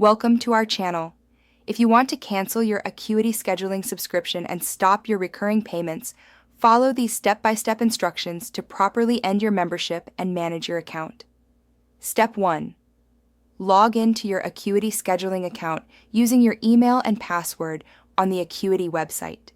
Welcome to our channel. If you want to cancel your Acuity scheduling subscription and stop your recurring payments, follow these step-by-step instructions to properly end your membership and manage your account. Step 1. Log into your Acuity scheduling account using your email and password on the Acuity website.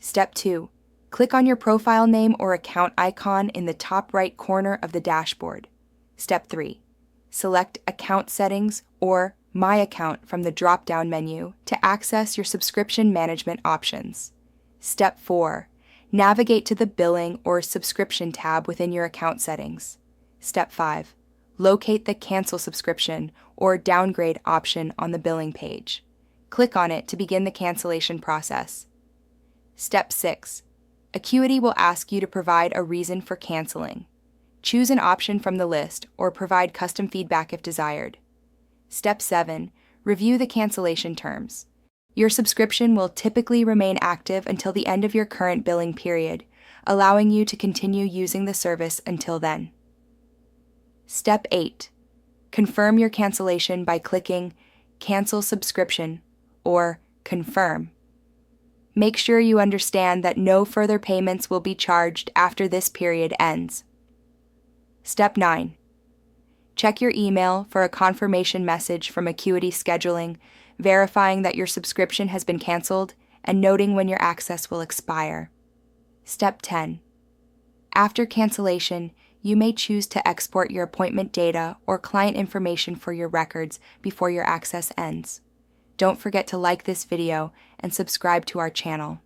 Step 2. Click on your profile name or account icon in the top right corner of the dashboard. Step 3. Select Account Settings or My Account from the drop-down menu to access your subscription management options. Step 4. Navigate to the Billing or Subscription tab within your account settings. Step 5. Locate the Cancel Subscription or Downgrade option on the billing page. Click on it to begin the cancellation process. Step 6. Acuity will ask you to provide a reason for canceling. Choose an option from the list or provide custom feedback if desired. Step 7. Review the cancellation terms. Your subscription will typically remain active until the end of your current billing period, allowing you to continue using the service until then. Step 8. Confirm your cancellation by clicking Cancel Subscription or Confirm. Make sure you understand that no further payments will be charged after this period ends. Step 9. Check your email for a confirmation message from Acuity Scheduling, verifying that your subscription has been canceled and noting when your access will expire. Step 10. After cancellation, you may choose to export your appointment data or client information for your records before your access ends. Don't forget to like this video and subscribe to our channel.